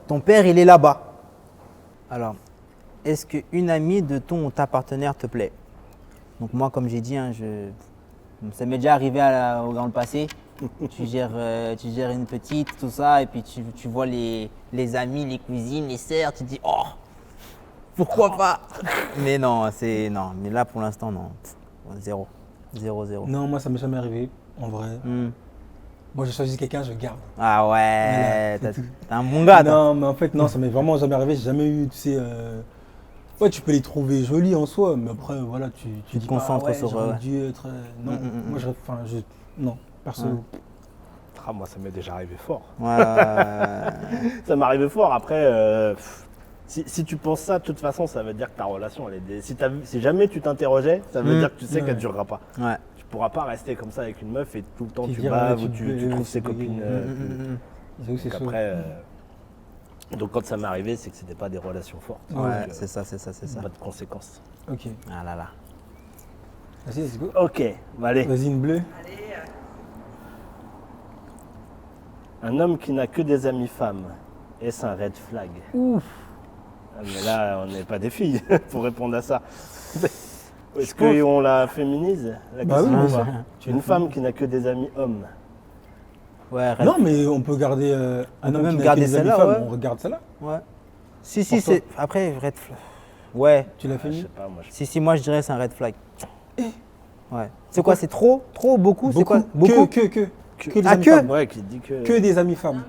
ton père, il est là-bas. Alors, est-ce qu'une amie de ton ou ta partenaire te plaît? Donc moi, comme j'ai dit, hein, ça m'est déjà arrivé dans le passé. Tu gères une petite, tout ça, et puis tu vois les amis, les cousines, les sœurs, tu te dis, oh, pourquoi pas? Mais non, non. Mais là, pour l'instant, non. Zéro. Zéro, zéro. Non, moi, ça m'est jamais arrivé, en vrai. Moi, je choisis quelqu'un, je garde. Ah ouais, Voilà, t'es un bon gars, toi. Non, mais en fait, non, ça m'est vraiment jamais arrivé. J'ai jamais eu, tu sais. Ouais, tu peux les trouver jolis en soi, mais après, voilà, tu te dis concentres pas, ouais, sur. j'aurais dû être. Non, moi, non, perso. Ah, moi, ça m'est déjà arrivé fort. Ouais. Ça m'est arrivé fort. Après, si tu penses ça, de toute façon, ça veut dire que ta relation, elle est. Si jamais tu t'interrogeais, ça veut dire que tu sais qu'elle ne durera pas. Ouais. Tu pourras pas rester comme ça avec une meuf et tout le temps Tu tu dis, baves ouais, ou tu trouves ses tu copines. J'avoue que c'est Donc chaud. après, donc quand ça m'est arrivé, c'est que c'était pas des relations fortes. Ouais, Donc, c'est ça. Pas de conséquences. Ok. Ah là là. Vas-y, let's go. Ok, bah allez. Vas-y, une bleue. Un homme qui n'a que des amies femmes, est-ce un red flag? Ouf. Ah, mais là, on n'est pas des filles pour répondre à ça. Est-ce qu'on la féminise la Bah oui, question, bien ou sûr. pas Une femme qui n'a que des amis hommes. Ouais, Non, mais on peut garder On un peut homme même qui n'a garder que des amis celle-là, femmes, ouais. on regarde celle-là. Ouais. Si, Pour toi. c'est. Après, red flag. Ouais. Tu l'as Je fait sais pas, moi. Si, moi je dirais c'est un red flag. Ouais. C'est quoi? C'est trop? Beaucoup? C'est quoi? Beaucoup. Que des Ah, amis que femmes. Ouais, qui dit que. Que des amis femmes.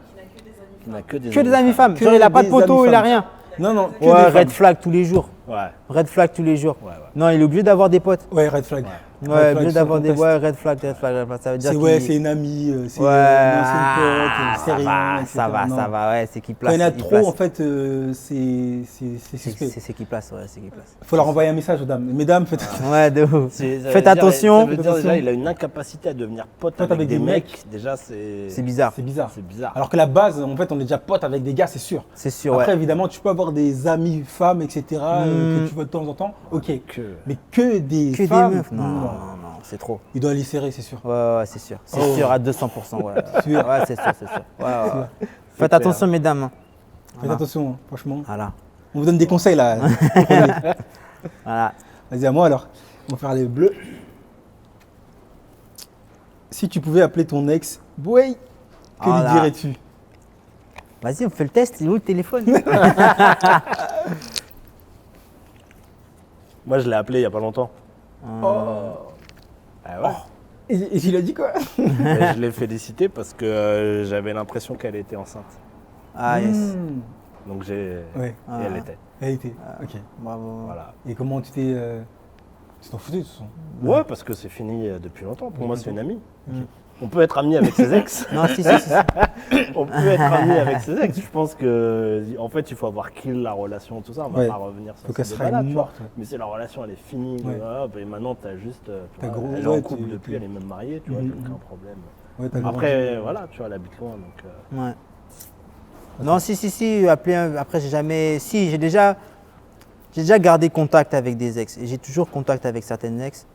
Qui n'a que des Que des amis femmes. Que Genre, il a pas de des poteau, amis il a femmes. rien. Non, que Ouais, des red femmes. flag tous les jours. Ouais, Red flag tous les jours. ouais. Non, il est obligé d'avoir des potes. Ouais, red flag. Ouais, Red flag, obligé sans d'avoir des. conteste. Ouais, red flag. Ça veut dire C'est une amie, c'est Ouais, une ancienne pote, c'est ça rien, va, etc. ça Non. va, ouais, c'est qui Quand place. il y en a il trop, place. en fait, c'est suspect. C'est qui place, ouais, c'est qui place. Il faut leur envoyer un message aux dames. Mesdames, faites Ouais, de ouf. Ça veut Faites dire- attention. Ça veut dire Attention. déjà, il a une incapacité à devenir pote avec des mecs. Déjà, C'est bizarre. c'est bizarre. C'est bizarre. Alors que la base, en fait, on est déjà pote avec des gars, c'est sûr. C'est sûr, Après, ouais. évidemment, tu peux avoir des amis femmes, etc., que tu vois de temps en temps. Ok. Mais que des Que des femmes, meufs. Non, c'est trop. Il doit les serrer, c'est sûr. Ouais, c'est sûr. C'est Oh. sûr à 200%. Ouais, Sûr. ouais, c'est sûr. Ouais. Faites clair. attention, mesdames. hein. Faites Voilà. attention, hein, franchement. Voilà. On vous donne des conseils là. Voilà. Vas-y, à moi alors. On va faire les bleus. Si tu pouvais appeler ton ex Boy, que Oh lui là. dirais-tu? Vas-y, on fait le test. Il est où le téléphone? Moi, je l'ai appelé il y a pas longtemps. Ah ouais. Et il a dit quoi? Et je l'ai félicité parce que j'avais l'impression qu'elle était enceinte. Ah, yes. Donc j'ai. Ouais, Et elle était. elle était. Ok. Bravo. Voilà. Et comment tu t'es. Tu t'en foutais de toute façon? Ouais, parce que c'est fini depuis longtemps. Pour moi, c'est une amie. On peut être ami avec ses ex. Non, si. On peut être ami avec ses ex. Je pense que, en fait, il faut avoir kill la relation, tout ça. On va Ouais. pas revenir sur Faut qu'elle ce sera débat-là, tu vois. morte. Ouais. Mais si la relation, elle est finie, Ouais. hop, et maintenant, t'as juste. Tu T'as vois, gros- elle est en ouais, couple t'es- depuis, t'es- elle est même mariée, tu vois, Mhm. donc aucun problème. Ouais, t'as Après, grandi. voilà, tu vois, elle habite loin, donc. Ouais. Non, si. Après, j'ai déjà gardé contact avec des ex. Et j'ai toujours contact avec certaines ex.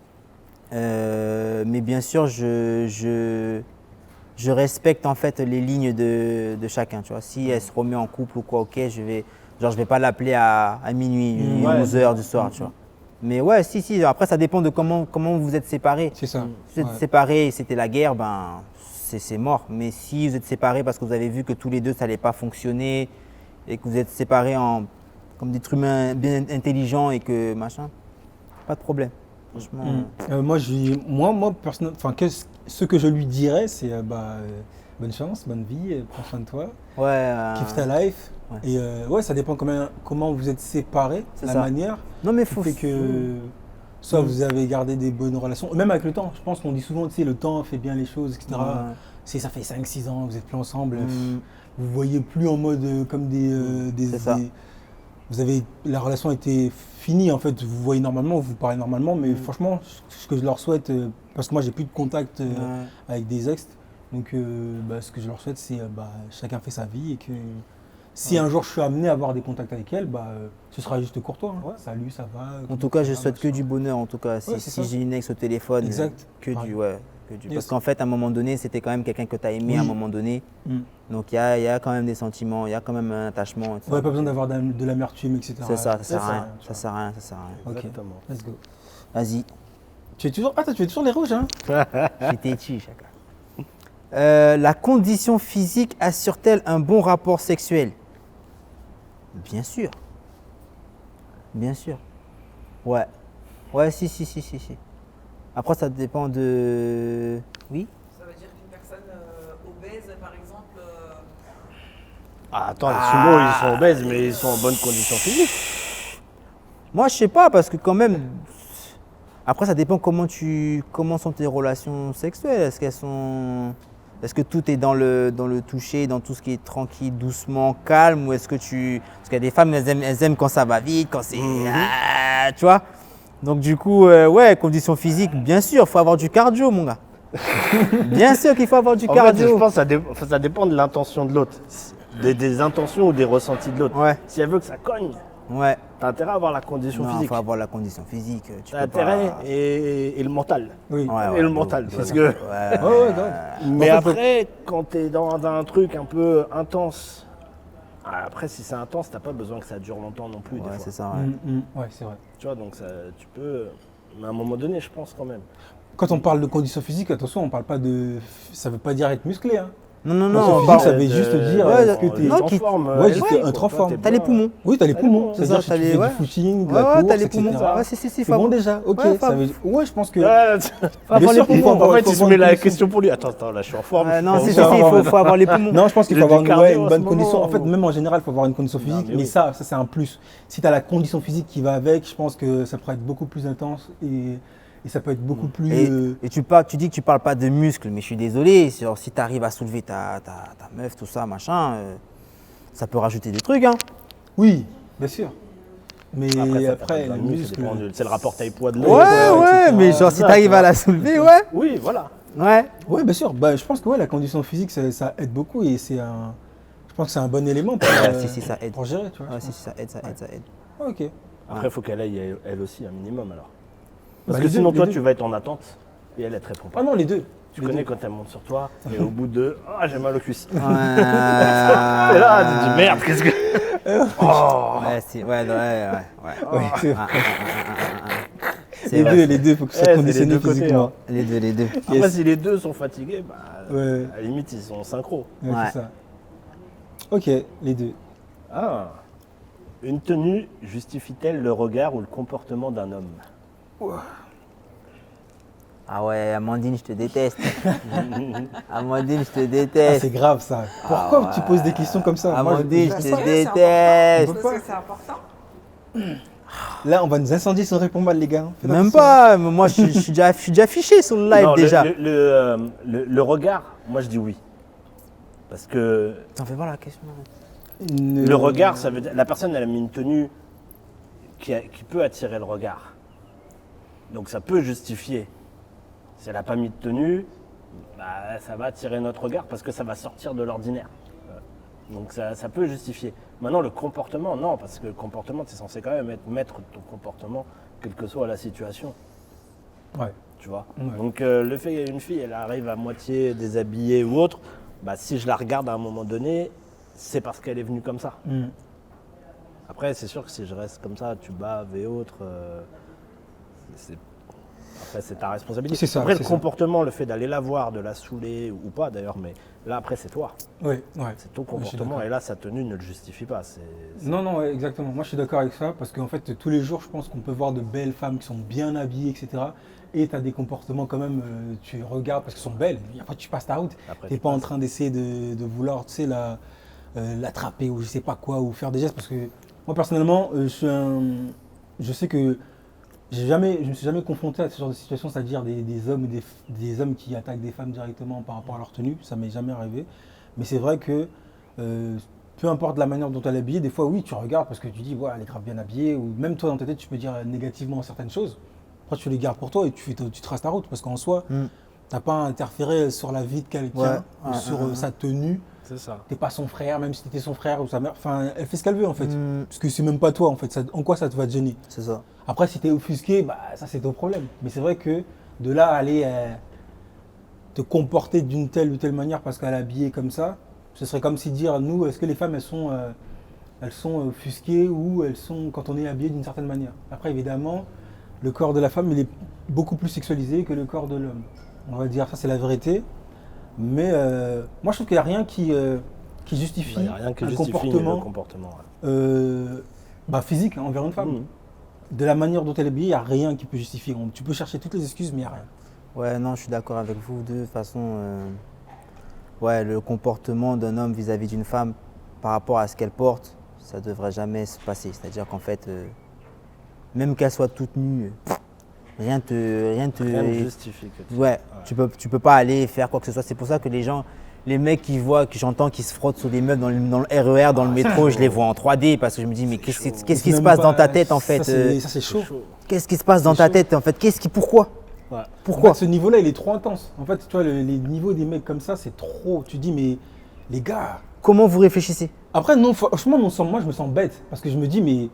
Mais bien sûr, je respecte en fait les lignes de chacun. Tu vois. Si elle se remet en couple ou quoi, ok, je vais pas l'appeler à minuit, Ouais. 11h du soir, tu vois. Mais ouais, si. Après, ça dépend de comment vous êtes séparés. C'est ça. Si vous êtes Ouais. séparés et c'était la guerre, ben c'est mort. Mais si vous êtes séparés parce que vous avez vu que tous les deux ça n'allait pas fonctionner et que vous êtes séparés comme des êtres humains bien intelligents et que machin, pas de problème. Franchement. Moi, personnellement, ce que je lui dirais, c'est bonne chance, bonne vie, prends soin de toi, Ouais. kiffe ta life. ouais. Et ouais, ça dépend comment vous êtes séparés, C'est la ça. manière. Non mais Qui faut. fait que soit vous avez gardé des bonnes relations, même avec le temps. Je pense qu'on dit souvent, tu sais, le temps fait bien les choses, etc. Ouais. Si ça fait 5-6 ans, vous êtes plus ensemble, Mm. vous voyez plus en mode comme C'est ça. la relation était finie en fait, vous voyez normalement, vous parlez normalement, mais franchement, ce que je leur souhaite, parce que moi j'ai plus de contact Ouais. avec des ex, donc ce que je leur souhaite c'est chacun fait sa vie et que si un jour je suis amené à avoir des contacts avec elle, ce sera juste courtois. Hein. Salut, ça va. En tout cas, je ça va, souhaite que machin. du bonheur. En tout cas, si Ouais, c'est ça. j'ai une ex au téléphone, Exact. que Pareil. que Dieu. Yes. Parce qu'en fait, à un moment donné, c'était quand même quelqu'un que tu as aimé à un Oui. moment donné. Mm. Donc il y a quand même des sentiments, il y a quand même un attachement. et tout Ouais, ça. pas besoin d'avoir de l'amertume, etc. C'est ça, ça C'est sert à ça, rien. tu Ça sert à rien, ça sert à rien. Ok. Exactement. Let's go. Vas-y, Tu es toujours, tu es toujours les rouges, hein? j'étais chi, chacun. La condition physique assure-t-elle un bon rapport sexuel? Bien sûr. Bien sûr. Ouais. Ouais, si. Après, ça dépend de... Oui? Ça veut dire qu'une personne obèse, par exemple, Ah, attends, les sumo, ils sont obèses, mais ils sont en bonne condition physique. Moi, je sais pas, parce que quand même... Après, ça dépend comment sont tes relations sexuelles. Est-ce que tout est dans le toucher, dans tout ce qui est tranquille, doucement, calme, ou est-ce que parce qu'il y a des femmes, elles aiment quand ça va vite, quand c'est... Ah, tu vois? Donc du coup, ouais, conditions physiques, bien sûr, il faut avoir du cardio, mon gars. Bien sûr qu'il faut avoir du En fait, je cardio. pense que ça dépend de l'intention de l'autre. Des intentions ou des ressentis de l'autre. Ouais, Si elle veut que ça cogne, ouais. t'as intérêt à avoir la condition Non, il physique. faut avoir la condition physique. Tu T'as peux pas- intérêt et le mental. Oui. Ouais, et ouais, le de mental. ouf, Parce de que... ouf. Ouais. Ouais, grave. Mais En fait, après, quand tu es dans un truc un peu intense, après, si c'est intense, t'as pas besoin que ça dure longtemps non plus. Des Ouais, fois. c'est ça, ouais. Ouais, c'est vrai. Tu vois, donc tu peux. Mais à un moment donné, je pense quand même. Quand on parle de condition physique, attention, on parle pas de. Ça veut pas dire être musclé, hein. Non, Condition on physique, parle- ça veut juste dire ouais, est-ce que t'es. non, en qui- forme. ouais, healthy, j'étais quoi. trop Toi, forme. t'es T'as les bien. poumons. Oui, t'as les poumons. poumons, c'est C'est-à-dire ça, que t'as tu les- fais ouais. du footing, de Ouais, la ouais, course, t'as les etc. poumons. Ouais, si, C'est faut bon avoir- déjà. Ok, Ouais, ça veut. Ouais, je pense que. Ouais, faut avoir Bien les sûr, poumons. faut avoir- en fait, il se avoir met une la condition- question pour lui. Attends, là, je suis en forme. Non, Faut si, voir. il faut avoir les poumons. Non, je pense qu'il J'ai faut avoir du une, cardio ouais, une en bonne ce condition. moment. En fait, même en général, il faut avoir une condition physique. mais Mais oui. ça c'est un plus. Si tu as la condition physique qui va avec, je pense que ça pourrait être beaucoup plus intense et ça peut être beaucoup plus. Et tu dis que tu parles pas de muscles, mais je suis désolé, si tu arrives à soulever ta meuf, tout ça, machin, ça peut rajouter des trucs. Hein. Oui, bien sûr. Mais Après, après, ça le dépend muscle. c'est le rapport taille-poids de Ouais, l'autre. ouais, mais genre si Ça, tu arrives tu à vois. la soulever, ouais. Oui, voilà. Ouais. Ouais, bien sûr. Bah, je pense que ouais, la condition physique, ça aide beaucoup et c'est un. Je pense que c'est un bon élément pour, si, ça aide. pour gérer, tu vois. Ouais, je si, ça aide, ça aide, ça aide. pense. Ok. Après, il faut qu'elle aille elle aussi un minimum alors. Parce Bah, que les sinon, deux, toi, les tu deux. vas être en attente et elle te répond pas. Ah non, les deux. Tu Les connais deux. quand elle monte sur toi et au bout de Ah, j'ai mal aux cuisses. Ouais. Et là, tu te dis merde, qu'est-ce que. Oh Ouais, ouais. Ouais, c'est- C'est les vrai. deux, les deux, faut que ça Eh, soit c'est conditionné les deux côtés, physiquement. hein. Les deux. Après, Yes. si les deux sont fatigués, bah, Ouais. à la limite, ils sont synchro. Ouais, Ouais. c'est ça. Ok, les deux. Ah. Une tenue justifie-t-elle le regard ou le comportement d'un homme? Ah ouais, Amandine, je te déteste. Amandine, je te Ah, déteste. c'est grave ça. Pourquoi Ah tu poses des questions comme ça? Moi, Amandine, je- je Parce te que déteste. parce que c'est important. Là, on va nous incendier si on répond mal, les gars. Faites Même attention. pas, mais moi je suis déjà affiché sur le live Non, déjà. le regard, moi je dis oui. Parce que T'en fais voir la question. le regard, ça veut dire. La personne, elle a mis une tenue qui peut attirer le regard. Donc ça peut justifier. Si elle n'a pas mis de tenue, bah, ça va attirer notre regard parce que ça va sortir de l'ordinaire. Donc ça peut justifier. Maintenant, le comportement, non, parce que le comportement, tu es censé quand même être maître de ton comportement, quelle que soit la situation. Ouais. Tu vois. Ouais. Donc le fait qu'une fille, elle arrive à moitié déshabillée ou autre, bah, si je la regarde à un moment donné, c'est parce qu'elle est venue comme ça. Mm. Après, c'est sûr que si je reste comme ça, tu baves et autres, après c'est ta responsabilité. C'est ça, Après, c'est le ça. comportement, le fait d'aller la voir, de la saouler ou pas d'ailleurs, mais là après c'est toi, Ouais, ouais. c'est ton Ouais, je suis comportement d'accord. et là sa tenue ne le justifie pas. Non, non, ouais, exactement. Moi, je suis d'accord avec ça parce qu'en fait, tous les jours, je pense qu'on peut voir de belles femmes qui sont bien habillées, etc. Et tu as des comportements quand même, tu regardes parce qu'elles sont belles. Et après, tu passes ta route. Après, Tu n'es tu pas en passes. train d'essayer de vouloir, tu sais, l'attraper ou je sais pas quoi, ou faire des gestes. Parce que moi, personnellement, je sais que je me suis jamais confronté à ce genre de situation, c'est-à-dire des hommes, des hommes qui attaquent des femmes directement par rapport à leur tenue. Ça m'est jamais arrivé. Mais c'est vrai que peu importe la manière dont elle est habillée, des fois, oui, tu regardes parce que tu dis, ouais, elle est grave bien habillée. Ou même toi, dans ta tête, tu peux dire négativement certaines choses. Après, tu les gardes pour toi et tu traces ta route. Parce qu'en soi, Mm. tu n'as pas à interférer sur la vie de quelqu'un, Ouais, ou ouais, sur ouais, sa tenue. C'est ça. T'es pas son frère, même si tu étais son frère ou sa mère. Enfin, elle fait ce qu'elle veut en fait. Mm. Parce que c'est même pas toi en fait. En quoi ça te va te gêner? C'est ça. Après, si t'es offusqué, bah ça c'est ton problème. Mais c'est vrai que de là à aller te comporter d'une telle ou telle manière parce qu'elle est habillée comme ça. Ce serait comme si dire, nous, est-ce que les femmes, elles sont offusquées ou elles sont quand on est habillé d'une certaine manière. Après, évidemment, le corps de la femme, il est beaucoup plus sexualisé que le corps de l'homme. On va dire, ça c'est la vérité. Mais moi, je trouve qu'il n'y a rien qui justifie Il n'y a rien qui un justifie comportement, le comportement. Ouais. physique envers une femme. Mhm. De la manière dont elle est habillée, il n'y a rien qui peut justifier. Tu peux chercher toutes les excuses, mais il n'y a rien. Ouais, non, je suis d'accord avec vous. De toute façon, ouais, le comportement d'un homme vis-à-vis d'une femme par rapport à ce qu'elle porte, ça ne devrait jamais se passer. C'est-à-dire qu'en fait, même qu'elle soit toute nue, rien Rien ne justifie que tu... Ouais, tu peux pas aller faire quoi que ce soit. C'est pour ça que les mecs qui voient, que j'entends qui se frottent sur des meufs dans le RER, dans le métro, je les vois en 3D parce que je me dis mais qu'est-ce qui se passe dans ta tête en fait Ça c'est chaud. Qu'est-ce qui se passe dans ta tête en fait pourquoi Ouais. Pourquoi En fait, ce niveau-là, il est trop intense. En fait, tu vois, les niveaux des mecs comme ça, c'est trop. Tu dis, mais les gars. Comment vous réfléchissez? Après, non, franchement, moi, je me sens bête. Parce que je me dis, mais.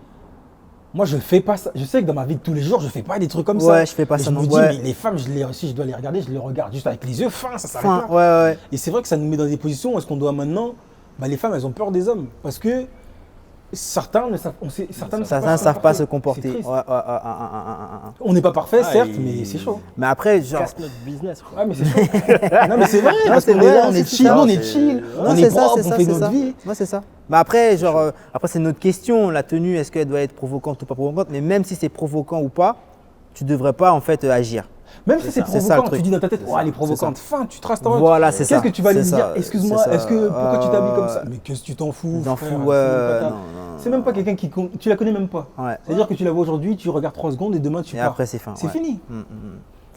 Moi, je fais pas ça. Je sais que dans ma vie de tous les jours, je fais pas des trucs comme ça. Ouais, je fais pas Mais ça je non me dis, ouais. mais les femmes, si je dois les regarder, je les regarde juste avec les yeux fins, ça s'arrête Enfin, là. ouais. Et c'est vrai que ça nous met dans des positions où est-ce qu'on doit maintenant. Bah, les femmes, elles ont peur des hommes. Parce que certains ne savent, certains ne savent pas se comporter. C'est triste. Ouais. On n'est pas parfait, Ah, certes, mais c'est chaud. Mais après, genre. Casse notre business, quoi. Ah mais c'est chaud. Non mais c'est vrai, Non, parce c'est qu'on vrai, est là, on c'est est chill, ça, nous, on est c'est- chill, Ouais, on c'est est ça, propre, c'est on ça, fait c'est notre ça. vie. Ouais, c'est ça. Mais après, genre, après c'est notre question, la tenue, est-ce qu'elle doit être provocante ou pas provocante? Mais même si c'est provocant ou pas, tu devrais pas en fait agir. Même si c'est ça le provocant, truc. tu dis dans ta tête, C'est oh ça, elle est c'est provocante, fin, tu traces ta route. Voilà, c'est ça. Qu'est-ce que tu vas lui C'est dire? ça, Excuse-moi, c'est ça. pourquoi tu t'habilles comme ça? Mais qu'est-ce que tu t'en fous? T'en frère, fous, c'est même pas quelqu'un qui tu la connais même pas. Ouais. C'est-à-dire que tu la vois aujourd'hui, tu regardes 3 secondes et demain tu Et pars. après, c'est fin. C'est ouais. fini.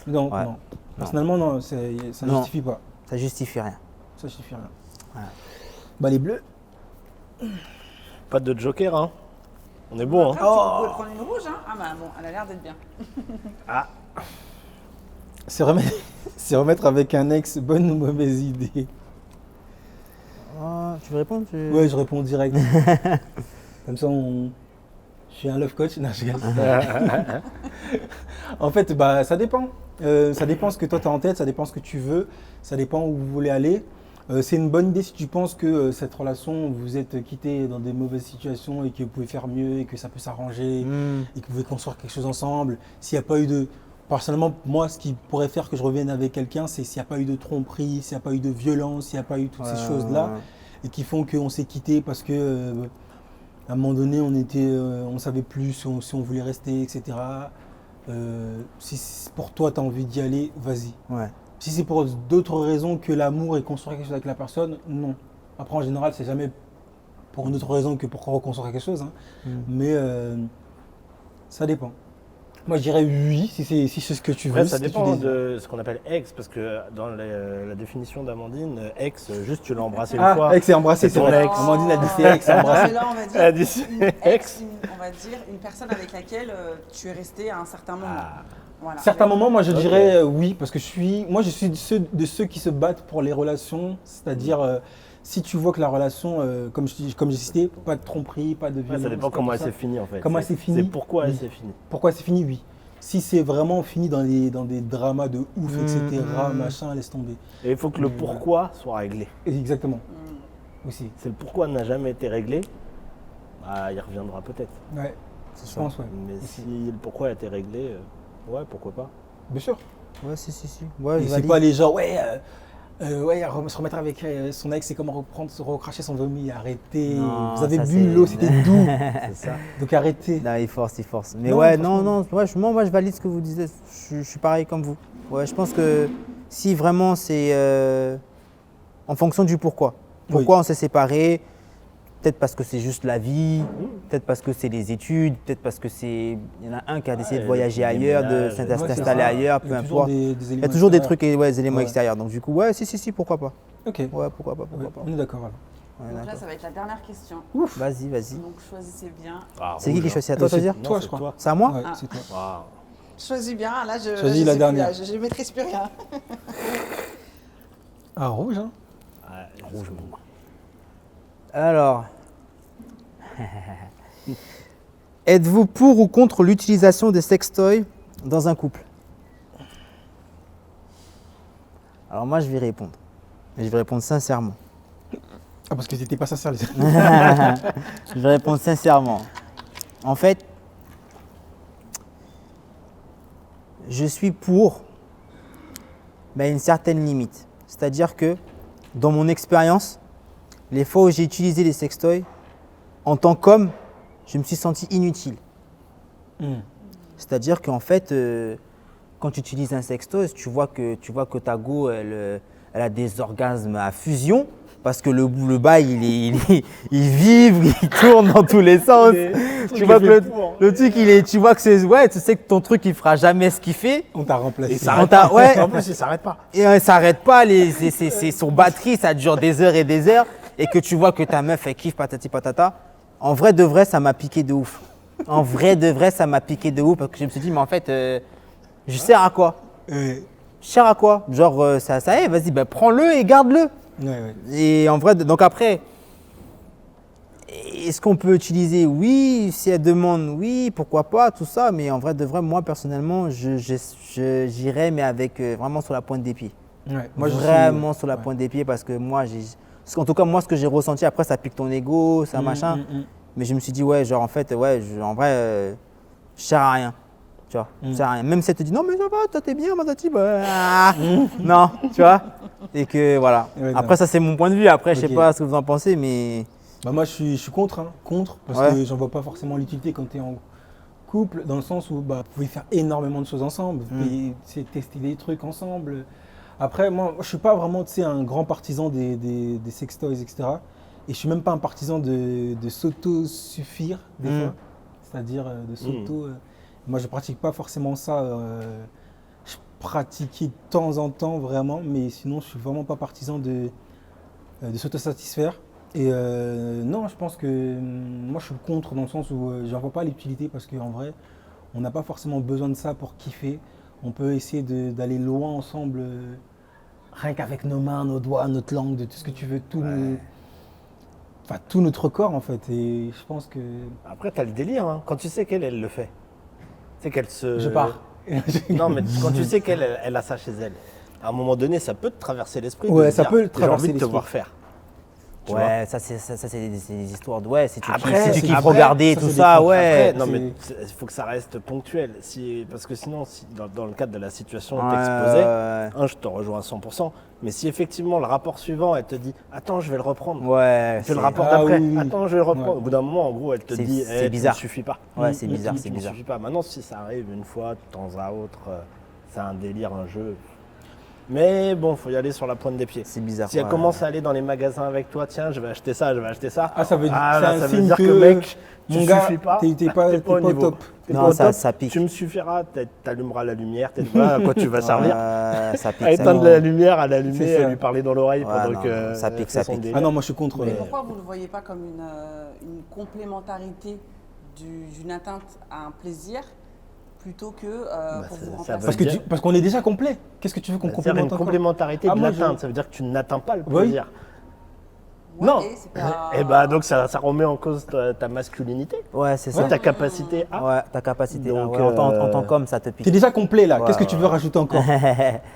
Non, Ouais. non. Personnellement, non, ça ne Non. justifie pas. Ça justifie rien. Ça justifie rien. Ouais. Bah les bleus. Pas de joker, hein. On est bon, hein. Après, tu peux prendre une rouge, hein. Ah bah bon, elle a l'air d'être bien. C'est remettre avec un ex, bonne ou mauvaise idée? Oh, tu veux répondre Ouais, je réponds direct. Comme ça, je suis un love coach. Non, je rigole. En fait, bah, ça dépend. Ça dépend ce que toi tu as en tête, ça dépend ce que tu veux, ça dépend où vous voulez aller. C'est une bonne idée si tu penses que cette relation, vous êtes quittés dans des mauvaises situations et que vous pouvez faire mieux et que ça peut s'arranger et que vous pouvez construire quelque chose ensemble. S'il n'y a pas eu de... Personnellement, moi, ce qui pourrait faire que je revienne avec quelqu'un, c'est s'il n'y a pas eu de tromperie, s'il n'y a pas eu de violence, s'il n'y a pas eu toutes ces choses-là et qui font qu'on s'est quittés parce que à un moment donné, on savait plus si on voulait rester, etc. Si pour toi, tu as envie d'y aller, vas-y. Ouais. Si c'est pour d'autres raisons que l'amour et construire quelque chose avec la personne, non. Après, en général, c'est jamais pour une autre raison que pour reconstruire quelque chose. Hein. Mais ça dépend. Moi, je dirais oui, si c'est ce que tu veux. Après, ça si c'est ce que tu dépend désires. de ce qu'on appelle ex, parce que dans la définition d'Amandine, ex, juste tu l'as embrassé une Ah, fois. ex et embrassé, C'est c'est ton vrai. ex. Amandine a dit c'est ex et embrassé. Mais là, on va dire, Elle a dit une ex, on va dire une personne avec laquelle tu es resté à un certain moment. Ah. Voilà. Certains Avec- moments, moi je Ok. dirais oui, parce que je suis de ceux qui se battent pour les relations, c'est-à-dire si tu vois que la relation, comme j'ai cité, pas de tromperie, pas de Ouais, violence. ça dépend pas comment tout elle ça. s'est finie en fait. Comment elle s'est finie. C'est pourquoi elle Oui. s'est finie. Pourquoi c'est fini, oui. Si c'est vraiment fini dans des dramas de ouf, etc., machin, laisse tomber. Et il faut que le pourquoi soit réglé. Exactement, aussi. C'est le pourquoi n'a jamais été réglé, bah, il reviendra peut-être. Ouais, je pense, ouais. Mais si le pourquoi a été réglé, ouais, pourquoi pas. Bien sûr. Ouais, si. Ouais, Et je c'est valide. pas les gens, se remettre avec son ex, c'est comme se recracher son vomi. Arrêtez. Non, Vous avez ça, bu c'est- l'eau, c'était doux. C'est ça. Donc arrêtez. Non, il force. Mais Non, ouais, franchement. non, moi je valide ce que vous disiez. Je suis pareil comme vous. Ouais, je pense que si vraiment c'est en fonction du pourquoi. Pourquoi on s'est séparés? Peut-être parce que c'est juste la vie, peut-être parce que c'est les études, peut-être parce que il y en a un qui a décidé de voyager le ailleurs, de déménage, s'installer ailleurs, peu importe. Il Il y a toujours des trucs et des éléments Ouais. extérieurs. Donc du coup, ouais, si, pourquoi pas. Ok. Ouais, pourquoi pas. On est d'accord. alors. Ouais, Donc là, d'accord. ça va être la dernière question. Vas-y. Donc choisissez bien. Ah, C'est qui rouge, qui choisit? À toi de choisir? Non, Toi, c'est je crois. toi. C'est à moi? Ouais, Ah. c'est toi. Waouh. Choisis bien. Là, je Choisis la sais plus, dernière. là, je maîtrise plus rien. Ah, rouge, hein. Ouais, rouge. Alors, êtes-vous pour ou contre l'utilisation des sextoys dans un couple? Alors moi, je vais répondre. Et je vais répondre sincèrement. Ah, parce que t'étais pas sincère, les Je vais répondre sincèrement. En fait, je suis pour une certaine limite. C'est-à-dire que dans mon expérience, les fois où j'ai utilisé les sextoys, en tant qu'homme, je me suis senti inutile. C'est-à-dire qu'en fait, quand tu utilises un sextoy, tu vois que ta go, elle a des orgasmes à fusion. Parce que le bas, il vibre, il tourne dans tous les sens. Tu vois que le truc, tu vois que tu sais que ton truc, il fera jamais ce qu'il fait. On t'a remplacé. Et ça arrête pas. En plus, il s'arrête pas. Et ça s'arrête pas, c'est sur batterie, ça dure des heures et des heures. Et que tu vois que ta meuf, elle kiffe patati patata. En vrai de vrai, ça m'a piqué de ouf. En vrai de vrai, ça m'a piqué de ouf parce que je me suis dit, mais en fait, je sers à quoi? Je sers à quoi? Genre, ça y est, vas-y, prends-le et garde-le. Ouais. Et en vrai, donc après, est-ce qu'on peut utiliser? Oui, si elle demande, oui, pourquoi pas, tout ça. Mais en vrai de vrai, moi personnellement, j'irais, mais avec vraiment sur la pointe des pieds. Ouais. Vraiment sur la pointe des pieds parce que moi, en tout cas, moi, ce que j'ai ressenti, après, ça pique ton ego, ça machin. Mais je me suis dit, ouais, genre en fait, ouais, en vrai, je sers à rien. Tu vois, je sers à rien. Même si elle te dit, non, mais ça va, toi, t'es bien, Matati, non, tu vois. Et que voilà. Ouais, après, ça, c'est mon point de vue. Après, je sais Ok. pas ce que vous en pensez, mais. Moi, je suis contre, parce Ouais. que j'en vois pas forcément l'utilité quand tu es en couple, dans le sens où vous pouvez faire énormément de choses ensemble, vous pouvez tester des trucs ensemble. Après, moi, je suis pas vraiment un grand partisan des sextoys, etc. Et je suis même pas un partisan de s'auto-suffire, des fois. C'est-à-dire de s'auto. Moi, je pratique pas forcément ça. Je pratiquais de temps en temps, vraiment, mais sinon, je suis vraiment pas partisan de s'autosatisfaire. Et non, je pense que moi je suis contre dans le sens où j'en vois pas l'utilité parce qu'en vrai, on n'a pas forcément besoin de ça pour kiffer. On peut essayer d'aller loin ensemble, rien qu'avec nos mains, nos doigts, notre langue, de tout ce que tu veux, tout notre corps en fait. Et je pense que. Après, t'as le délire, hein. Quand tu sais qu'elle, elle le fait. Tu sais qu'elle se. Je pars. Non, mais quand tu sais qu'elle, elle a ça chez elle, à un moment donné, ça peut te traverser l'esprit. de Ouais, te ça dire, peut j'ai traverser envie de te l'esprit. voir faire. Tu Ouais, ça, c'est des histoires de. Ouais, si tu Après, si tu kiffes après, regarder, ça, tout c'est ça, des- ouais. Après, non, c'est- mais il faut que ça reste ponctuel. Parce que sinon, dans le cadre de la situation Ouais, t'exposais, ouais. je te rejoins à 100%. Mais si effectivement le rapport suivant, elle te dit attends, je vais le reprendre. Ouais, Fais le c'est- rapport Ah d'après. oui, oui. Attends, je vais le reprendre. Ouais. Au bout d'un moment, en gros, elle te C'est- dit c'est tu bizarre. ne suffit pas. Ouais, c'est bizarre, Tu c'est ne bizarre. suffis pas. Maintenant, si ça arrive une fois, de temps à autre, c'est un délire, un jeu. Mais bon, faut y aller sur la pointe des pieds. C'est bizarre. Si elle ouais. commence à aller dans les magasins avec toi, tiens, je vais acheter ça, je vais acheter ça. Ah, ça veut dire, c'est là, un ça veut signe dire que, mec, tu mon gars, suffis pas. t'es pas au niveau. top. T'es Non, pas au ça- top, ça pique. Tu me suffiras, t'allumeras la lumière, tu vois à quoi tu vas servir. Ça pique. À ça éteindre pique. la lumière, à l'allumer, C'est ça. à lui parler dans l'oreille Ouais, pendant non, que ça pique, fait ça son pique. délire. Ah non, moi je suis contre. Mais pourquoi vous ne le voyez pas comme une complémentarité d'une atteinte à un plaisir plutôt que pour ça- vous ça remplacer veut dire- Parce qu'on est déjà complet. Qu'est-ce que tu veux qu'on C'est-à-dire complémente une encore? complémentarité Ah, de moi, l'atteinte, je- ça veut dire que tu n'atteins pas le Oui. plaisir. Ouais, Non. c'est pas- Et bah donc ça remet en cause ta masculinité, Ouais, c'est ça. ta capacité à. Ouais, ta capacité. Donc, ouais, en tant qu'homme, ça te pique. T'es déjà complet là. Ouais, Qu'est-ce que tu veux rajouter encore?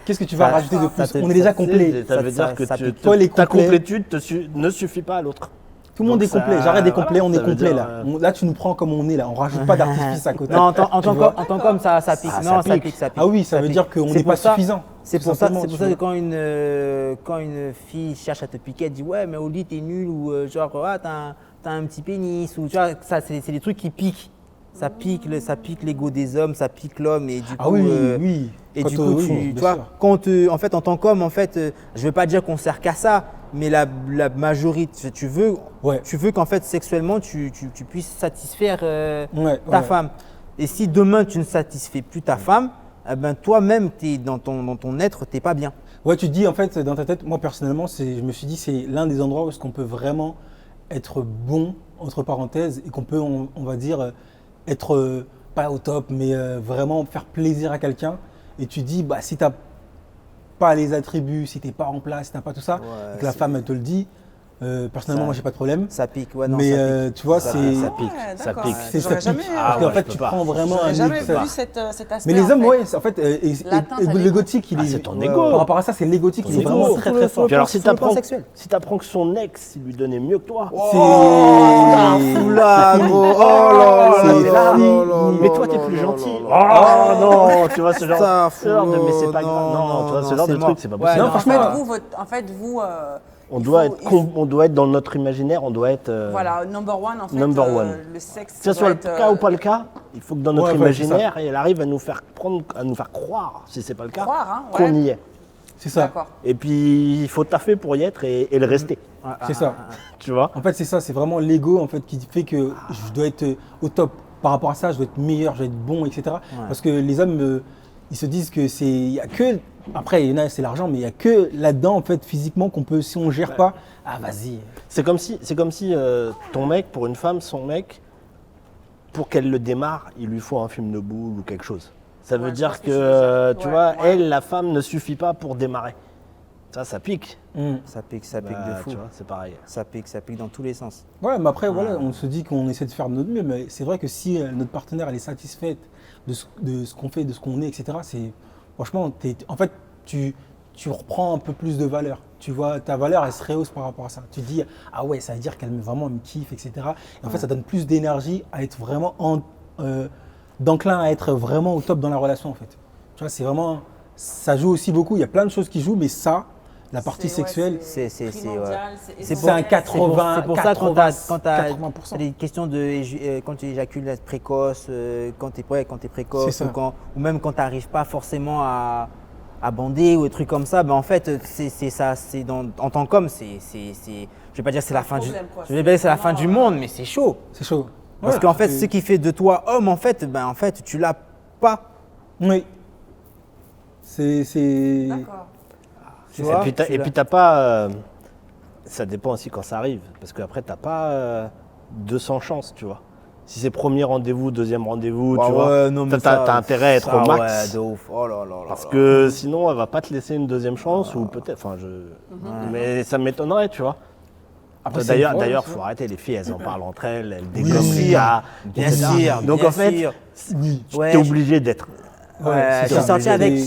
Qu'est-ce que tu vas Ça- rajouter de ça plus? te- On est déjà ça- complet. Ça veut Ça- dire que ça pique. Toi, les ta complets- complétude ne suffit pas à l'autre. Tout le monde Donc est complet. ça- J'arrête des complets, voilà, on ça est veut complet dire, là. Là, tu nous prends comme on est là. On rajoute pas d'artifice à côté. Non, en tant Tu vois? qu'homme, ça pique. Ah, Non, ça ça pique. pique, ça pique. Ah oui, ça veut pique. dire qu'on C'est n'est pour pas ça- suffisant. C'est tout pour ça, simplement, c'est pour tu ça que vois. quand une fille cherche à te piquer, elle dit ouais, mais Oli, t'es nul ou genre ah, t'as un petit pénis ou tu vois, ça c'est des trucs qui piquent. Ça pique l'ego des hommes, ça pique l'homme et du coup. Ah oui, oui. Et Quand du coup, oui, tu bien vois, sûr. en fait, en tant qu'homme, en fait, je veux pas dire qu'on sert qu'à ça, mais la majorité, tu veux qu'en fait, sexuellement, tu puisses satisfaire Ouais, ta ouais. femme. Et si demain, tu ne satisfais plus ta femme, eh ben, toi-même, dans ton être, tu n'es pas bien. Ouais, tu te dis en fait dans ta tête, moi personnellement, je me suis dit c'est l'un des endroits où est-ce qu'on peut vraiment être bon entre parenthèses et qu'on peut, on va dire, être pas au top, mais vraiment faire plaisir à quelqu'un. Et tu dis bah si t'as pas les attributs, si t'es pas en place, si t'as pas tout ça, Ouais, et que la femme elle te le dit, Personnellement, Ça- moi, j'ai pas de problème. Ça pique, ouais, non, Mais ça pique. tu vois, Ça c'est. pique, ça pique, Ouais, ça d'accord. pique. C'est J'aurais ça jamais, pique. Ah Parce qu'en ouais, fait, je peux tu pas. prends vraiment j'aurais un jamais épisode. vu cet aspect. Mais les en hommes, fait. ouais, en fait, L'atteinte à le l'ego. gothique, il Ah, est. c'est ton Ouais, ego. Par rapport à ça, c'est le gothique, il est Ton vraiment ego. très très fort. Puis alors, si sur le plan t'apprends sexuel. que son ex, il lui donnait mieux que toi. C'est. Oula, gros. Oh là C'est là fini. là Mais là toi, t'es là plus là gentil. là Oh non, tu vois ce genre, Ça, ce genre de. Mais c'est fou, pas grave. Non, tu vois, ce genre c'est de mort. truc, c'est pas Ouais, possible. non, non, franchement, En fait, vous, On il doit faut- être, il faut- on doit être dans notre imaginaire, on doit être. voilà, number one, en fait, Number one. le sexe. Que ce soit le cas ou pas le cas, il faut que dans notre Ouais, ouais, c'est imaginaire, elle arrive à nous faire croire, si c'est pas le cas, Croire, hein, ouais. qu'on y est. C'est ça. D'accord. Et puis, il faut taffer pour y être et le rester, C'est ça. tu vois. En fait, c'est ça, c'est vraiment l'ego en fait qui fait que je dois être au top. Par rapport à ça, je dois être meilleur, je dois être bon, etc. Parce que les hommes, ils se disent que c'est, il y a que, après, il y en a, c'est l'argent, mais il y a que là-dedans en fait, physiquement, qu'on peut, si on gère pas, ah vas-y. C'est comme si ton mec, pour une femme, son mec, pour qu'elle le démarre, il lui faut un film de boule ou quelque chose. Ça veut Ouais, je dire vois ce que que, tu veux dire. tu Ouais, vois, ouais. elle, la femme, ne suffit pas pour démarrer. Ça pique. Ça pique Bah, de fou. tu vois, c'est pareil. Ça pique dans tous les sens. Ouais, mais après, voilà, on se dit qu'on essaie de faire de notre mieux, mais c'est vrai que si notre partenaire elle est satisfaite de ce qu'on fait, de ce qu'on est, etc., c'est franchement, en fait, tu reprends un peu plus de valeur. Tu vois, ta valeur, elle se rehausse par rapport à ça. Tu te dis, ah ouais, ça veut dire qu'elle vraiment elle me kiffe, etc. Et en fait, ça donne plus d'énergie à être vraiment d'enclin à être vraiment au top dans la relation, en fait. Tu vois, c'est vraiment, ça joue aussi beaucoup. Il y a plein de choses qui jouent, mais ça, la partie sexuelle, C'est primordial, c'est un 80, C'est pour ça que quand tu as 80%. des questions de quand tu éjacules précoce, quand tu es précoce, C'est ça. ou même quand tu n'arrives pas forcément à bander ou des trucs comme ça, ben en fait, c'est ça, en tant qu'homme, je vais pas dire que c'est la fin du, problème, quoi. je vais pas dire que c'est la fin du monde, mais c'est chaud. c'est chaud. Parce Ouais, qu'en fait, c'est- ce qui fait de toi homme, en fait, tu l'as pas. Oui. C'est. D'accord. Tu vois, Et puis t'as pas. Ça dépend aussi quand ça arrive. Parce qu'après, t'as pas 200 chances, tu vois. Si c'est premier rendez-vous, deuxième rendez-vous, tu vois, t'as intérêt à être ça, au max. Ouais, de ouf. Oh là là là Parce là. que sinon, elle va pas te laisser une deuxième chance ou peut-être. Enfin, mais ça m'étonnerait, tu vois. Après, c'est D'ailleurs, une fois, d'ailleurs, tu faut vois. arrêter, les filles, elles en parlent entre elles, elles Bien dégomment les sûr, gars. bien etc. sûr, Donc bien en fait, sûr. tu Ouais, es obligé d'être. Ouais, c'est j'ai ça.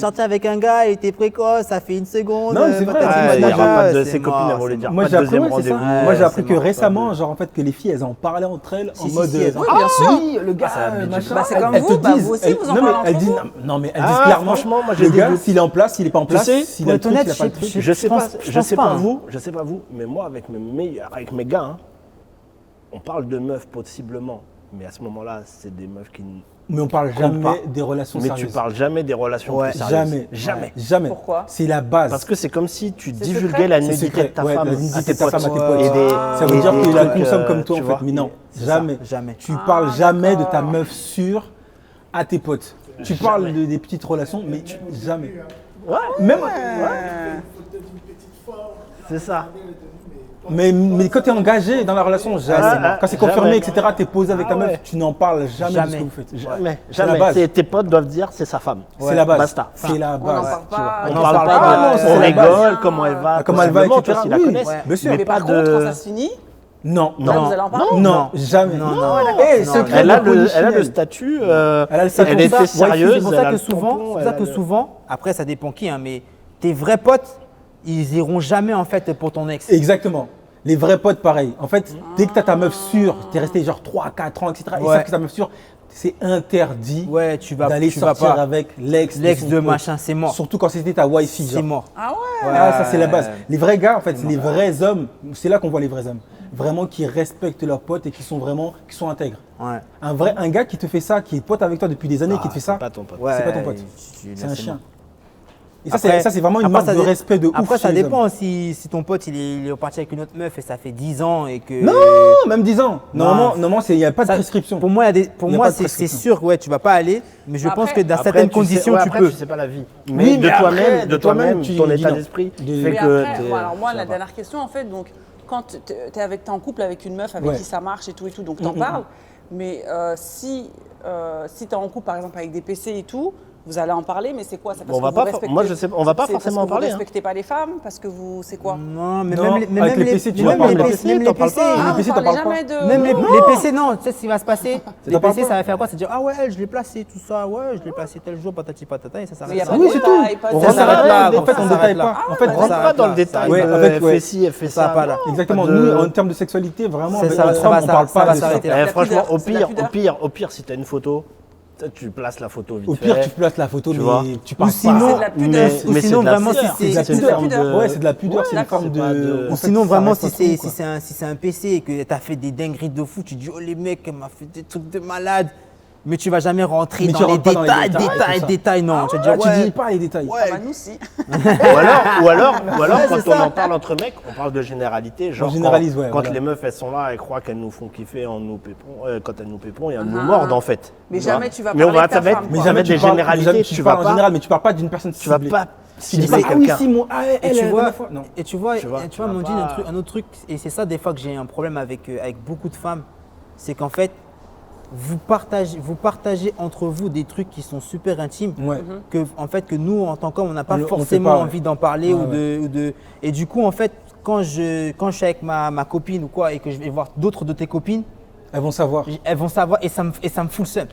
sorti avec un gars, il était précoce, ça fait une seconde. Non, mais c'est vrai, patati c'est Il n'y vrai. aura pas de. c'est Ses copines, mort, elles vont lui c'est dire. mort. Moi Pas j'ai de appris, deuxième ouais, c'est ça. rendez-vous. Moi j'ai Ouais, appris c'est que mort. récemment, genre en fait que les filles elles en parlaient entre elles en Si, mode. si, elles en Oui, bien sûr. oui, le gars, Ça a mis du machin. Bah, c'est Elles- comme elles vous, te bah, disent- vous aussi, elles- vous en non, mais parlez elles entre disent, vous. non mais elles Ah, disent clairement. franchement, moi, j'ai le des gars, doutes. s'il est en place, s'il est pas en place, sais, s'il pour a le être truc, honnête, s'il a pas le je truc. sais- Je sais pas, je pense pas, hein. je sais pas vous, mais moi avec mes gars, hein, on parle de meufs possiblement, mais à ce moment-là, c'est des meufs qui. Mais on parle Compte jamais pas. des relations Mais sérieuses. tu parles jamais des relations Ouais, plus sérieuses. Jamais, Jamais. jamais. Pourquoi C'est la base. Parce que c'est comme si tu C'est divulguais secret. la C'est nudité secret. de ta Ouais, femme la nudité à tes de ta potes. femme à tes Ouais. potes. Et des- Ça veut et dire des qu'il la trucs, consomme comme toi tu en vois. fait. Mais non, C'est jamais. ça, jamais. Tu parles Ah, jamais de d'accord. ta meuf sûre à tes potes. Tu parles des petites relations, mais jamais. Ouais, Même. c'est ça. Mais quand tu es engagé dans la relation, jamais. Ah, Quand c'est confirmé, jamais. etc., tu es posé avec ta Ah ouais. meuf, tu n'en parles jamais, de ce Jamais. que vous faites. Jamais. C'est la Jamais. base. Tes potes doivent dire c'est sa femme. C'est la base. Basta. C'est la On n'en base. parle tu vois. pas. On n'en parle parle pas, pas, de- non, c'est on la rigole, base. comment elle va, Comment elle va, possiblement, etc. tu vois, s'il la Oui, connaissent. ouais. bien sûr. Mais Mais par pas contre, de- quand ça se finit, Non, là, non, vous allez en parler. non, jamais. Non, non. Eh, Non, secret Elle a de le Polichinelle. statut. Elle a le statut. Elle C'est était pour ça- sérieuse. C'est pour elle ça a que le souvent, tampon, c'est pour elle ça a que le- souvent, après ça dépend qui, hein, mais tes vrais potes, ils iront jamais en fait pour ton ex. Exactement. Les vrais potes, pareil. En fait, dès que tu as ta meuf sûre, tu es resté genre 3, 4 ans, etc. Ils Ouais. savent que ta meuf sûre, c'est interdit Ouais, tu vas d'aller pas. sortir avec l'ex L'ex son de pote. machin, c'est mort. Surtout quand c'était ta wifi. C'est genre. mort. ah ouais. Ah, ça c'est la base. Ouais. Les vrais gars, en fait, les vrais hommes, c'est là qu'on voit les vrais hommes. Vraiment qui respectent leurs potes et qui sont intègres. Ouais. Un gars qui te fait ça, qui est pote avec toi depuis des années, qui te fait ça, C'est pas ton pote. Ouais, c'est pas ton pote. tu- c'est un là, chien. mort. Et ça, Après- c'est vraiment une après, marque ça de dé- respect de ouf. Après, ça chez les hommes. dépend si ton pote il est reparti avec une autre meuf et ça fait 10 ans et que. Non, même 10 ans. Normalement, il n'y a pas de Ça- prescription. Pour moi, Il y a pas de c'est prescription. sûr que ouais, tu vas pas aller, mais je Après- pense que dans Après, certaines tu sais- conditions, ouais, tu après, peux. tu sais pas la vie. Oui, Mais mais de après, toi-même, de toi-même, tu ton dis état non. d'esprit De- fait Mais que après, t'es- bon, alors moi, ça la va. dernière question, en fait, donc, quand tu es en couple avec une meuf avec Ouais. qui ça marche et tout, donc t'en parles. Mais si tu es en couple, par exemple, avec des PC et tout, Vous allez en parler, mais c'est quoi? C'est parce Bon, on va que pas vous for- respectez- moi, je sais- on va pas c'est parce forcément en que parler, Vous hein. respectez pas les femmes parce que vous, c'est quoi? Non, mais Non, avec les PC, tu même en parles les pas. PC, même t'en les parles PC, pas. Les Ah, PC, on t'en parlait parles jamais de. même les PC, non, tu sais ce qui va se passer. Les t'en parles PC, pas. ça va faire quoi? C'est dire, ah ouais, je l'ai placé, tout ça, ouais, je l'ai placé tel jour, patati patata, et ça Il y a s'arrête pas là. de Oui, c'est tout. détail, pas de- On Ça rentre s'arrête pas là. dans le En fait, on ça détaille s'arrête pas. là. En fait, On rentre pas dans le détail. Ouais, en fait, ouais. Fais ci, fais Ça ça. va pas là. Exactement. Pas de- Nous, en termes de sexualité, vraiment, C'est avec ça, les ça femmes, va, on ça- parle ça pas va de ça. s'arrêter là. Eh, la franchement, pudeur, c'est la pudeur. au pire, si t'as une photo, tu places la photo vite Au fait. pire, tu places la photo, Tu vois. mais tu parles Ou sinon, C'est de la pudeur. ou mais sinon c'est de la vraiment si pudeur. c'est C'est de la pudeur. Ouais, c'est de la pudeur, c'est une d'accord. forme C'est pas de. de- en Ou fait, sinon ça vraiment reste si pas trop, c'est quoi. si c'est un PC et que t'as fait des dingueries de fou, tu dis oh les mecs, elle m'a fait des trucs de malade. Mais tu vas jamais rentrer Mais dans tu les rentres pas dans les détails, détails, tout ça. détails, non. Tu vas Là, dire tu ouais. dis pas les détails. Ah bah nous si. Ou alors, Ouais, quand c'est on ça. en parle entre mecs, on parle de généralité. Genre, On généralise, ouais, quand voilà. les meufs, elles sont là, elles croient qu'elles nous font kiffer en nous pépons. Quand elles nous pépons, elles nous Ah. mordent en fait. Mais Tu vois. jamais tu vas Mais on parler va, de ta ça va être, femme, mais quoi. ça va être des généralités. Tu parles en général, mais tu parles pas d'une personne Tu vas ciblée. pas Tu dis cibler pas, ah oui, quelqu'un. si, mon. Ah, Et elle, tu la vois, dernière fois. Non. et tu vois, Tu vois, et tu tu vois, vas Mondine, pas- un autre truc, et c'est ça des fois que j'ai un problème avec beaucoup de femmes, c'est qu'en fait, vous partagez entre vous des trucs qui sont super intimes, Ouais. que en fait que nous en tant qu'hommes on n'a pas On le fait forcément pas, ouais. envie d'en parler Ouais, ou de et du coup en fait quand je suis avec ma copine ou quoi et que je vais voir d'autres de tes copines, Elles vont savoir. elles vont savoir et ça me fout le seum.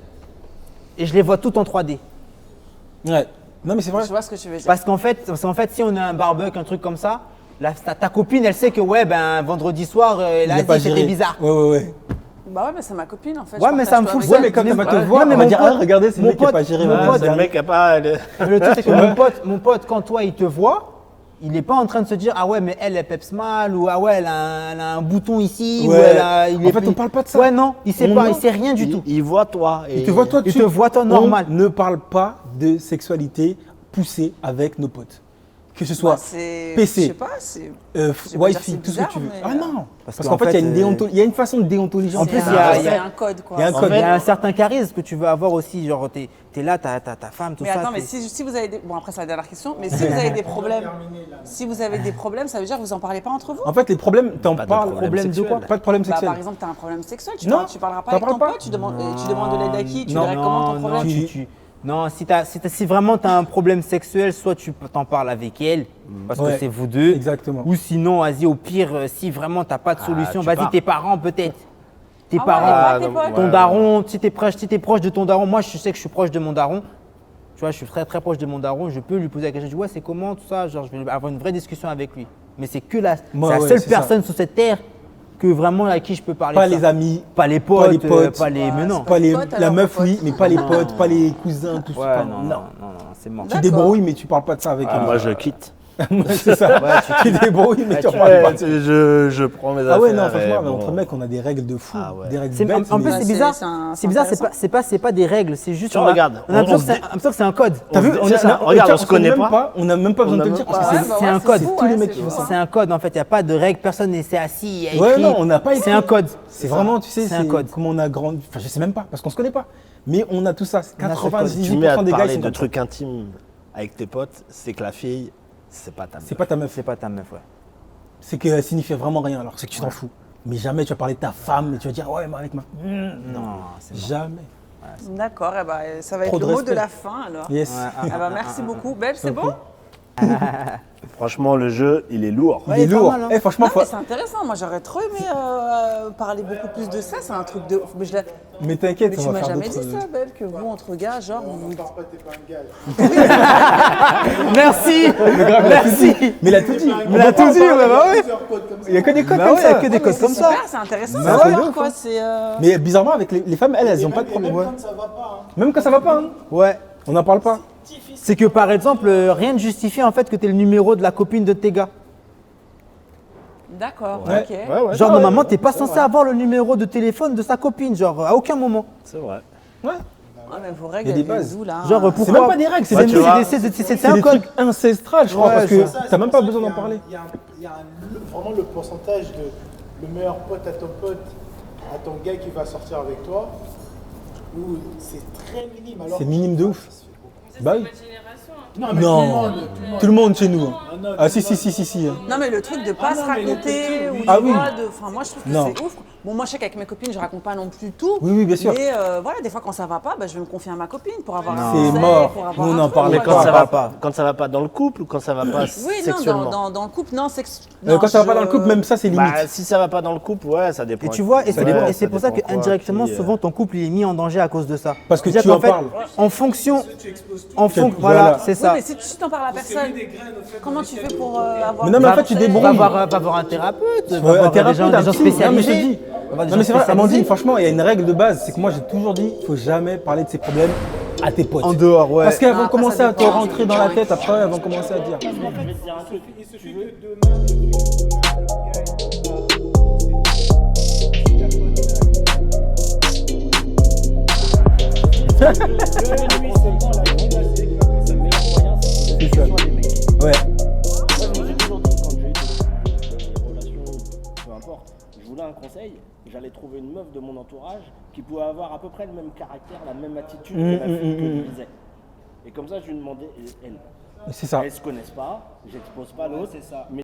Et je les vois toutes en 3D. Ouais. Non, mais c'est vrai. Je vois ce que tu veux dire. Parce qu'en fait, si on a un barbecue, un truc comme ça, ta copine elle sait que ouais ben vendredi soir elle Il a est pas dit c'était géré. bizarre. Ouais. Bah ouais, mais c'est ma copine en fait. Ouais, je mais partage ça me tout fout le avec seum. elle. mais quand elle va te Ouais, voir, mais elle va mon dire, pote- ah, regardez, c'est le mon mec qui a pote- pas géré. mon ma pote, meuf. Le mec a pas. Mais le truc, c'est que mon pote, quand toi, il te voit, il n'est pas en train de se dire ah ouais, mais elle peps mal ou ah ouais, elle a un bouton ici ou Ouais. elle a. En fait, on parle pas de ça. Ouais, non, il sait On- pas, il sait rien du tout. Il voit toi. Il te voit toi Il dessus. te voit toi normal. On ne parle pas de sexualité poussée avec nos potes. Que ce soit Bah, c'est- PC, Je sais pas, c'est. je vais pas dire Wifi, c'est tout ce bizarre, que tu veux. mais, Ah non. Parce qu'en qu'en fait, il y a fait, il y a une façon de déontologie. En plus, c'est il y a- un- il y a- c'est un code quoi. il y a un Il code. y a un certain charisme que tu veux avoir aussi, genre t'es là, t'as ta femme, tout Mais ça. attends, mais t'es- si vous avez des. Bon, après, c'est la dernière question. Mais si vous avez des problèmes. Si vous avez des problèmes, ça veut dire que vous en parlez pas entre vous? En fait, les problèmes, t'en Pas de parles. problème de quoi sexuel. Pas de problème Bah, sexuel. par exemple, tu as un problème sexuel, tu, Non, tu parleras pas t'en avec ton parles pas. pote, tu demandes de l'aide à qui, tu Non, verrais comment ton problème. Non, si vraiment tu as un problème sexuel, soit tu t'en parles avec elle, parce Ouais, que c'est vous deux. exactement. Ou sinon, vas-y, au pire, si vraiment t'as pas de solution, tu vas-y, pars. tes parents peut-être. Tes Ah ouais, parents, pas tes non, potes. ton ouais. daron, si t'es proche de ton daron, moi je sais que je suis proche de mon daron. Tu vois, je suis très très proche de mon daron, je peux lui poser la question, je dis ouais, c'est comment tout ça, genre je vais avoir une vraie discussion avec lui. Mais c'est que Moi, c'est la ouais, seule c'est ça. personne sur cette terre que vraiment à qui je peux parler. Pas de ça. les amis, Pas les pas les potes, potes. pas les. Mais non. pas les, potes, la alors, meuf, pas oui, potes. mais pas les Non. potes, pas les cousins, tout Ouais, ça. non, c'est mort. Tu D'accord. débrouilles, mais tu parles pas de ça avec Ah, elle. moi, je quitte. C'est ça. Tu débrouilles, mais tu en tu- parles pas. Je prends mes affaires. Ah ouais, non, et franchement, mais bon. entre mecs, on a des règles de fou. Ah ouais. Des règles C'est- bêtes. en plus, mais- c'est c'est- bizarre. c'est un- C'est bizarre, c'est c'est pas des règles, c'est juste. Tiens, on a- regarde, on a l'impression on que se c'est- on a l'impression que c'est un code. T'as vu, C'est ça. on- Regarde, tiens, on se connaît même pas. On n'a même pas besoin On de te a le dire même parce pas- que Ouais, bah c'est ouais, un code. fou, C'est tous les ouais, mecs c'est qui font fou. ça. C'est un code en fait, il n'y a pas de règles, personne ne s'est assis, a Ouais, écrit. non, on n'a pas écrit. C'est un code. C'est vraiment, tu sais, C'est un code. Comment on a grandi. Enfin, je sais même pas, parce qu'on se connaît pas. Mais on a tout ça. On a ce code. Tu mets à 98% te des gars, ils parler sont de comme ça. trucs intimes avec tes potes, c'est que la fille, c'est pas ta meuf. C'est pas ta meuf. C'est pas ta meuf, ouais. C'est qu'elle signifie vraiment rien, alors c'est que tu t'en fous. Mais jamais tu vas parler de ta femme et tu vas dire, ouais, mais avec ma. Non, c'est mort. Jamais. D'accord, eh ben, ça va Trop être de le mot de respect. la fin alors. Yes. Ouais, Eh ben, merci beaucoup. Belle, c'est bon? Franchement, le jeu, il est lourd. Il est il est pas lourd. mal, hein. Eh, franchement, Non, faut- mais c'est intéressant. Moi, j'aurais trop aimé parler beaucoup plus de ça. C'est un truc de ouf. Mais, mais t'inquiète, mais on tu va m'as faire jamais d'autres. dit ça, Belle, que vous, entre gars, genre, vous. Merci. Merci. Mais il a tout dit. Il a tout dit, ouais, bah ouais. Il y a que des codes Bah comme ouais, il y a ça. que des codes comme ça. Super, c'est intéressant. Bah ça, ouais, voir, de ouf, quoi. hein. C'est. Mais bizarrement, avec les femmes, elles n'ont pas de problème. Même quand ça va pas, hein. Ouais. On n'en parle pas. C'est que par exemple, rien ne justifie en fait que tu es le numéro de la copine de tes gars. D'accord, Ouais. ok. Ouais, Genre normalement, t'es pas censé avoir le numéro de téléphone de sa copine, genre à aucun moment. c'est vrai. Ouais. Ah, mais vos Il y règles, a des elles viennent bases. d'où, là? Genre C'est pourquoi même pas des règles, c'est Ouais, des tu vois. c'est C'est un des code. trucs ancestrales, je crois, Ouais, parce que ça. t'as même pas besoin d'en parler. Il y a vraiment le pourcentage de le meilleur pote à ton pote, à ton gars qui va sortir avec toi, où c'est très minime. Alors C'est minime de ouf. Bah oui. Votre génération, hein. Non, mais Non, tout le monde chez nous. hein. Ah si. Non, mais le truc de pas se non, mais le raconter, ou Ah tu oui. vois, enfin, moi je trouve que Non. c'est ouf. Bon, moi je sais qu'avec mes copines, je raconte pas non plus tout. Oui, bien sûr. Mais voilà, des fois quand ça va pas, bah, je vais me confier à ma copine pour avoir un C'est conseil, mort. pour avoir Nous, on un en truc, parlait Mais quoi. quand pas. ça parle va pas. quand ça va pas dans le couple ou quand ça va pas Oui, non, sexuellement. dans le couple, non, Quand ça va pas dans le couple, même ça, c'est limite. Bah, si ça va pas dans le couple, ouais, ça dépend. Et tu vois, et c'est Ouais, et c'est ça pour ça dépend quoi, qu'indirectement, qui, souvent ton couple il est mis en danger à cause de ça. Parce que C'est-à-dire tu qu'en en fait, parles. en fonction, Voilà. voilà, c'est Oui, ça. mais si t'en parles à personne, comment tu fais pour avoir Mais non, mais en fait, tu conseil? débrouilles. Va voir un thérapeute, va Ouais, voir un thérapeute, des gens un psy. Non, mais je te spécialisés. dis. Va voir des Non, mais gens c'est vrai, Amandine, spécialisés. franchement, il y a une règle de base. C'est que moi, j'ai toujours dit, il faut jamais parler de ses problèmes à tes potes. En dehors, ouais. Parce qu'elles Non, vont après, commencer ça à te dépend. rentrer dans la tête, après, elles vont commencer à dire. Je vais te dire un truc. Il suffit que demain, le gars, il lui seulement la vie, là, c'est que ça Le meilleur moyen, c'est de poser des C'est ça. questions à des mecs. Ouais. Moi, je me suis toujours dit, quand j'ai eu des relations, peu importe, je voulais un conseil, j'allais trouver une meuf de mon entourage qui pouvait avoir à peu près le même caractère, la même attitude que la fille que je disais. Et comme ça, je lui demandais, elle. C'est ça. Elles se connaissent pas, j'expose pas l'autre, mais